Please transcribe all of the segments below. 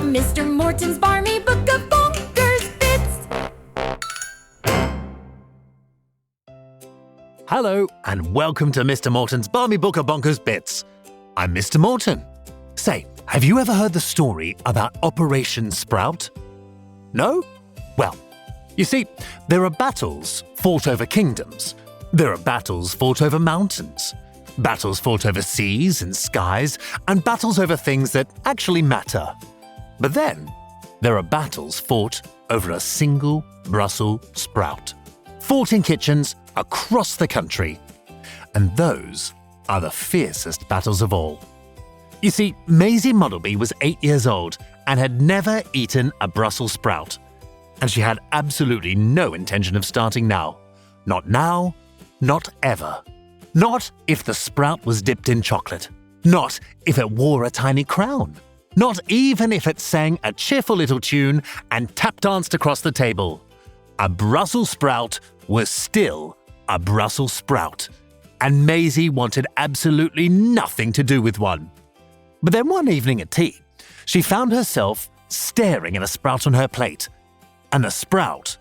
from Mr. Morton's Barmy Book of Bonkers Bits. Hello, and welcome to Mr. Morton's Barmy Book of Bonkers Bits. I'm Mr. Morton. Say, have you ever heard the story about Operation Sprout? No? Well, you see, there are battles fought over kingdoms. There are battles fought over mountains. Battles fought over seas and skies, and battles over things that actually matter. But then, there are battles fought over a single Brussels sprout. Fought in kitchens across the country. And those are the fiercest battles of all. You see, Maisie Muddleby was 8 years old and had never eaten a Brussels sprout. And she had absolutely no intention of starting now. Not now, not ever. Not if the sprout was dipped in chocolate. Not if it wore a tiny crown. Not even if it sang a cheerful little tune and tap danced across the table. A Brussels sprout was still a Brussels sprout. And Maisie wanted absolutely nothing to do with one. But then one evening at tea, she found herself staring at a sprout on her plate. And the sprout,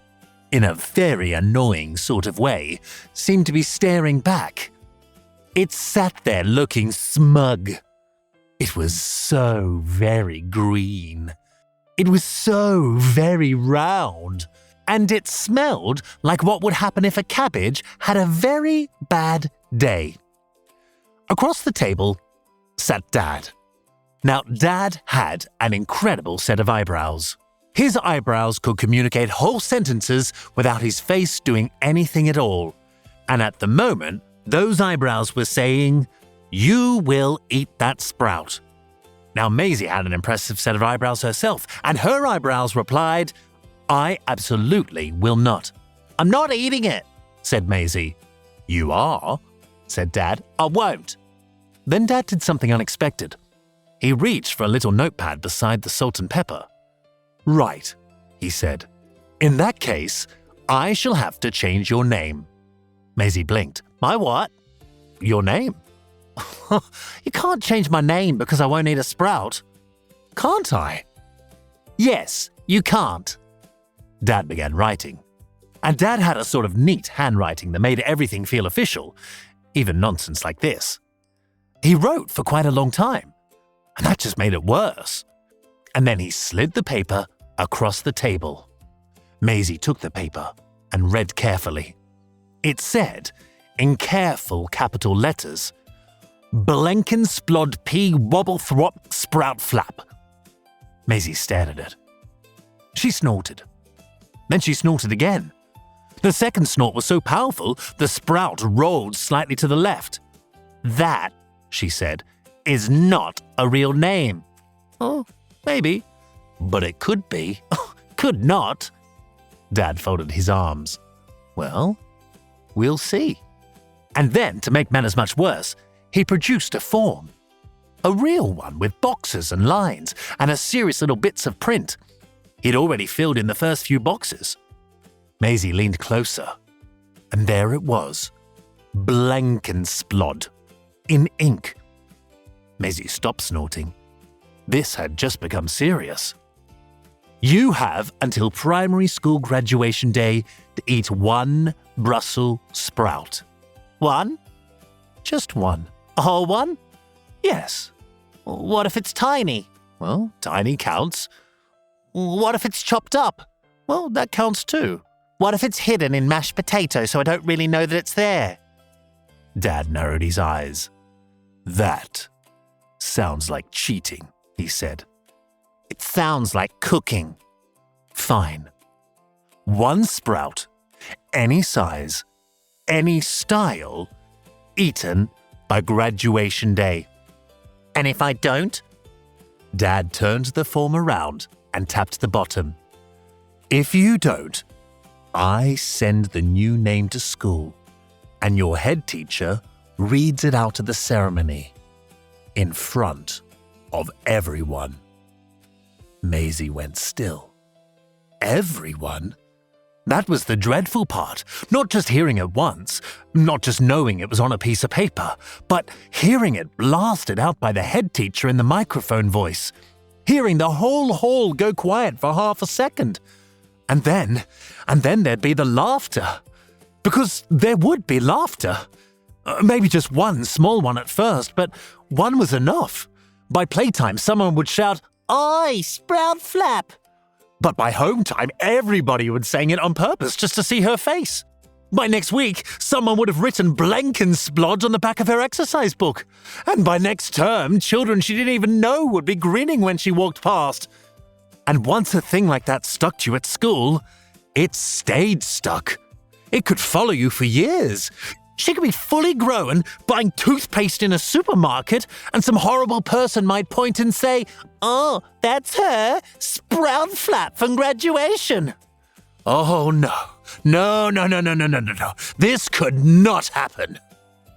in a very annoying sort of way, seemed to be staring back. It sat there looking smug. It was so very green. It was so very round. And it smelled like what would happen if a cabbage had a very bad day. Across the table sat Dad. Now, Dad had an incredible set of eyebrows. His eyebrows could communicate whole sentences without his face doing anything at all. And at the moment, those eyebrows were saying, "You will eat that sprout." Now, Maisie had an impressive set of eyebrows herself, and her eyebrows replied, "I absolutely will not." "I'm not eating it," said Maisie. "You are," said Dad. "I won't." Then Dad did something unexpected. He reached for a little notepad beside the salt and pepper. "Right," he said. "In that case, I shall have to change your name." Maisie blinked. "My what?" "Your name." "You can't change my name because I won't eat a sprout." "Can't I?" "Yes, you can't." Dad began writing. And Dad had a sort of neat handwriting that made everything feel official, even nonsense like this. He wrote for quite a long time, and that just made it worse. And then he slid the paper across the table. Maisie took the paper and read carefully. It said, in careful capital letters, "Blenkensplod P Wobblethrop Sprout Flap." Maisie stared at it. She snorted. Then she snorted again. The second snort was so powerful, the sprout rolled slightly to the left. "That," she said, "is not a real name." "Oh, maybe. But it could be." "Could not." Dad folded his arms. "Well, we'll see." And then, to make matters much worse, he produced a form. A real one with boxes and lines and a serious little bits of print. He'd already filled in the first few boxes. Maisie leaned closer, and there it was. Blenkensplod. In ink. Maisie stopped snorting. This had just become serious. "You have until primary school graduation day to eat one Brussels sprout." "One?" "Just one." "A whole one?" "Yes." "What if it's tiny?" "Well, tiny counts." "What if it's chopped up?" "Well, that counts too." "What if it's hidden in mashed potato so I don't really know that it's there?" Dad narrowed his eyes. "That sounds like cheating," he said. "It sounds like cooking." "Fine. One sprout, any size, any style, eaten by graduation day." "And if I don't?" Dad turned the form around and tapped the bottom. "If you don't, I send the new name to school, and your head teacher reads it out at the ceremony, in front of everyone." Maisie went still. Everyone? That was the dreadful part, not just hearing it once, not just knowing it was on a piece of paper, but hearing it blasted out by the head teacher in the microphone voice. hearing the whole hall go quiet for half a second. And then there'd be the laughter. Because there would be laughter. Maybe just one small one at first, but one was enough. By playtime, someone would shout, "Oi, sprout flap!" But by home time, everybody would sing it on purpose just to see her face. By next week, someone would have written Blankensplod on the back of her exercise book. And by next term, children she didn't even know would be grinning when she walked past. And once a thing like that stuck to you at school, it stayed stuck. It could follow you for years. She could be fully grown, buying toothpaste in a supermarket, and some horrible person might point and say, "Oh, that's her, sprout flap from graduation." Oh no. No. This could not happen.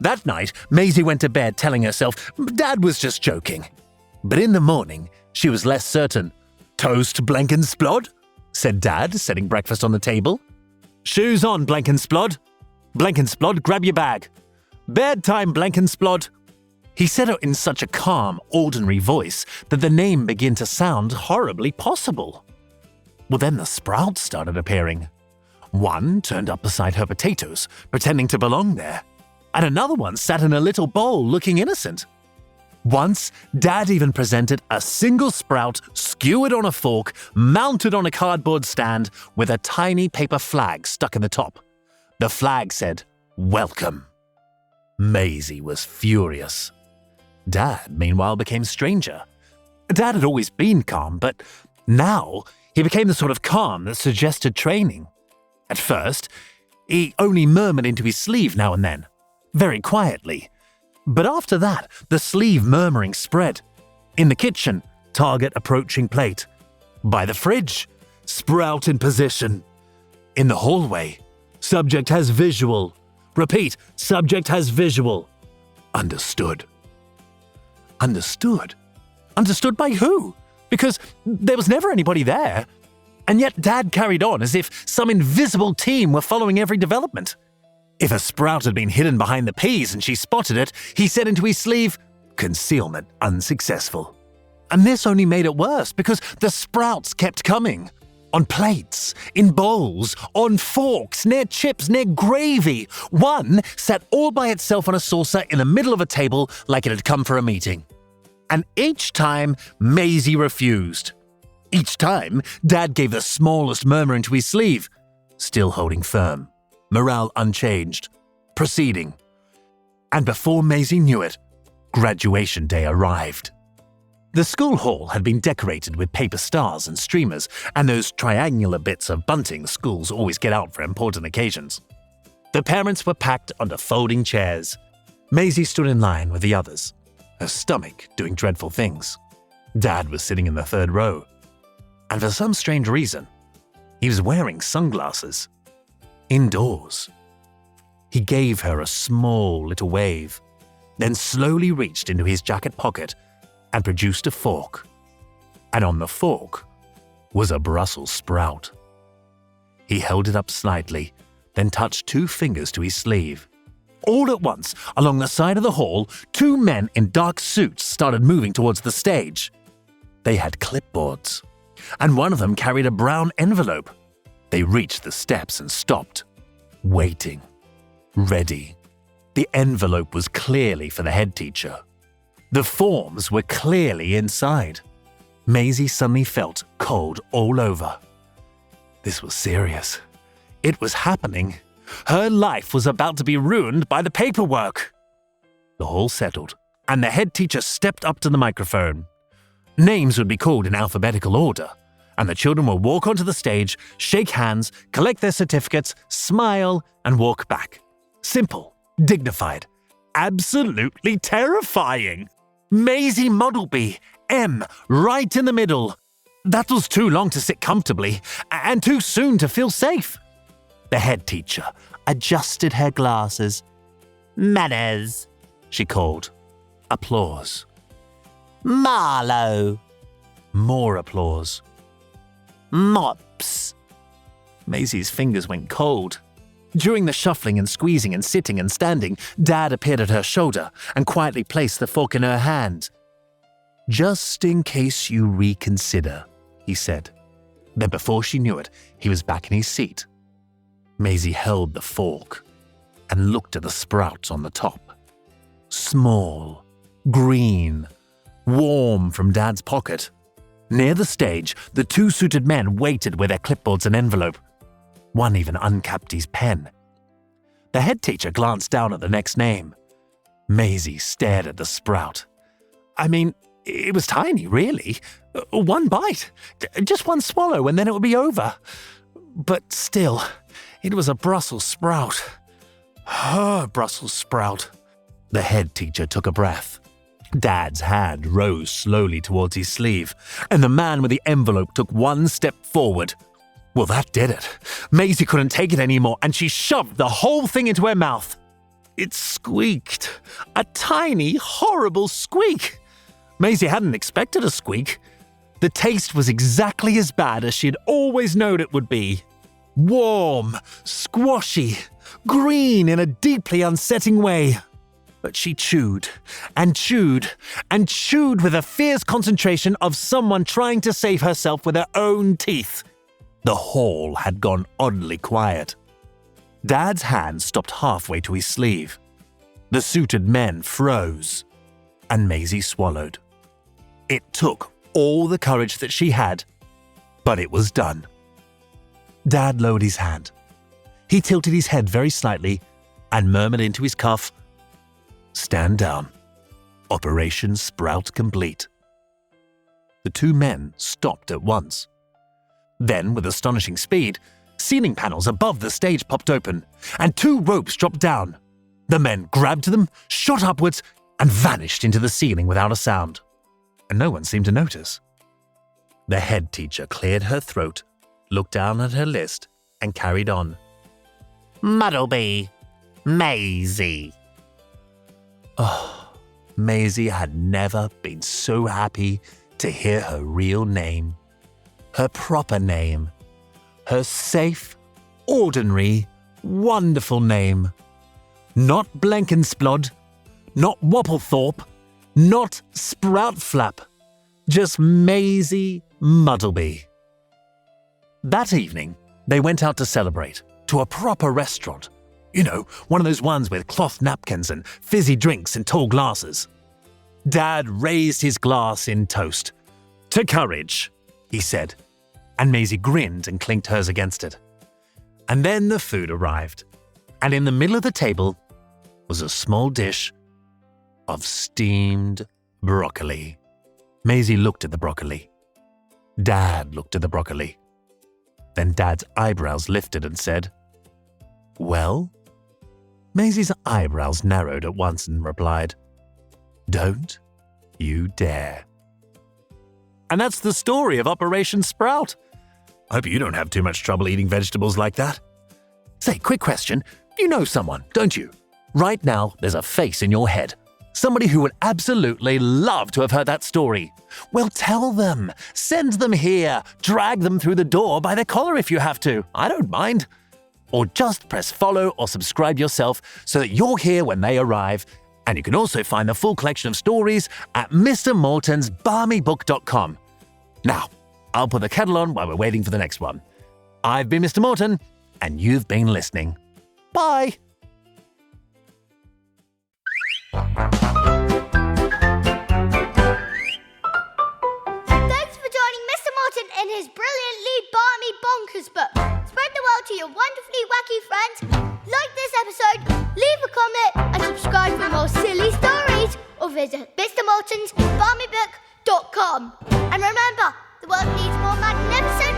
That night, Maisie went to bed telling herself Dad was just joking. But in the morning, she was less certain. "Toast, Blankensplod," said Dad, setting breakfast on the table. "Shoes on, Blankensplod. Blankensplod, grab your bag. Bedtime, Blankensplod." He said it in such a calm, ordinary voice that the name began to sound horribly possible. Well, then the sprouts started appearing. One turned up beside her potatoes, pretending to belong there, and another one sat in a little bowl looking innocent. Once, Dad even presented a single sprout skewered on a fork, mounted on a cardboard stand with a tiny paper flag stuck in the top. The flag said, "Welcome." Maisie was furious. Dad, meanwhile, became stranger. Dad had always been calm, but now he became the sort of calm that suggested training. At first, he only murmured into his sleeve now and then, very quietly. But after that, the sleeve murmuring spread. In the kitchen, target approaching plate. By the fridge, sprout in position. In the hallway, subject has visual. Repeat, subject has visual. Understood. Understood? Understood by who? Because there was never anybody there. And yet Dad carried on as if some invisible team were following every development. If a sprout had been hidden behind the peas and she spotted it, he said into his sleeve, "Concealment unsuccessful." And this only made it worse because the sprouts kept coming. On plates, in bowls, on forks, near chips, near gravy. One sat all by itself on a saucer in the middle of a table like it had come for a meeting. And each time, Maisie refused. Each time, Dad gave the smallest murmur into his sleeve, still holding firm, morale unchanged, proceeding. And before Maisie knew it, graduation day arrived. The school hall had been decorated with paper stars and streamers and those triangular bits of bunting schools always get out for important occasions. The parents were packed onto folding chairs. Maisie stood in line with the others, her stomach doing dreadful things. Dad was sitting in the third row. And for some strange reason, he was wearing sunglasses. Indoors. He gave her a small little wave, then slowly reached into his jacket pocket and produced a fork. And on the fork was a Brussels sprout. He held it up slightly, then touched 2 fingers to his sleeve. All at once, along the side of the hall, 2 men in dark suits started moving towards the stage. They had clipboards, and one of them carried a brown envelope. They reached the steps and stopped, waiting, ready. The envelope was clearly for the head teacher. The forms were clearly inside. Maisie suddenly felt cold all over. This was serious. It was happening. Her life was about to be ruined by the paperwork. The hall settled, and the head teacher stepped up to the microphone. Names would be called in alphabetical order, and the children would walk onto the stage, shake hands, collect their certificates, smile, and walk back. Simple, dignified, absolutely terrifying. Maisie Muddleby, M, right in the middle. That was too long to sit comfortably, and too soon to feel safe. The head teacher adjusted her glasses. "Manners," she called. Applause. "Marlowe." More applause. "Mops." Maisie's fingers went cold. During the shuffling and squeezing and sitting and standing, Dad appeared at her shoulder and quietly placed the fork in her hand. Just in case you reconsider, he said. Then before she knew it, he was back in his seat. Maisie held the fork and looked at the sprout on the top. Small, green, warm from Dad's pocket. Near the stage, the two suited men waited with their clipboards and envelope. One even uncapped his pen. The head teacher glanced down at the next name. Maisie stared at the sprout. I mean, it was tiny, really. One bite. Just one swallow and then it would be over. But still, it was a Brussels sprout. Her Brussels sprout. The head teacher took a breath. Dad's hand rose slowly towards his sleeve, and the man with the envelope took one step forward. Well, that did it. Maisie couldn't take it anymore, and she shoved the whole thing into her mouth. It squeaked. A tiny, horrible squeak. Maisie hadn't expected a squeak. The taste was exactly as bad as she'd always known it would be. Warm, squashy, green in a deeply unsettling way. But she chewed and chewed and chewed with a fierce concentration of someone trying to save herself with her own teeth. The hall had gone oddly quiet. Dad's hand stopped halfway to his sleeve. The suited men froze, and Maisie swallowed. It took all the courage that she had, but it was done. Dad lowered his hand. He tilted his head very slightly and murmured into his cuff, "Stand down. Operation Sprout complete." The two men stopped at once. Then, with astonishing speed, ceiling panels above the stage popped open, and two ropes dropped down. The men grabbed them, shot upwards, and vanished into the ceiling without a sound. And no one seemed to notice. The head teacher cleared her throat, looked down at her list, and carried on. "Muddleby. Maisie." Oh, Maisie had never been so happy to hear her real name. Her proper name. Her safe, ordinary, wonderful name. Not Blenkensplod, not Wobblethorpe, not Sproutflap. Just Maisie Muddleby. That evening, they went out to celebrate, to a proper restaurant. You know, one of those ones with cloth napkins and fizzy drinks in tall glasses. Dad raised his glass in toast. "To courage," he said, and Maisie grinned and clinked hers against it. And then the food arrived, and in the middle of the table was a small dish of steamed broccoli. Maisie looked at the broccoli. Dad looked at the broccoli. Then Dad's eyebrows lifted and said, "Well?" Maisie's eyebrows narrowed at once and replied, "Don't you dare." And that's the story of Operation Sprout. I hope you don't have too much trouble eating vegetables like that. Say, quick question. You know someone, don't you? Right now, there's a face in your head. Somebody who would absolutely love to have heard that story. Well, tell them. Send them here. Drag them through the door by their collar if you have to. I don't mind. Or just press follow or subscribe yourself so that you're here when they arrive. And you can also find the full collection of stories at mrmortonsbarmybook.com. Now, I'll put the kettle on while we're waiting for the next one. I've been Mr. Morton, and you've been listening. Bye! Thanks for joining Mr. Morton in his brilliantly balmy bonkers book. Spread the word to your wonderfully wacky friends. Like this episode, leave a comment, and subscribe for more silly stories. Or visit mrmortonsbarmybook.com. And remember, the world needs more magnificent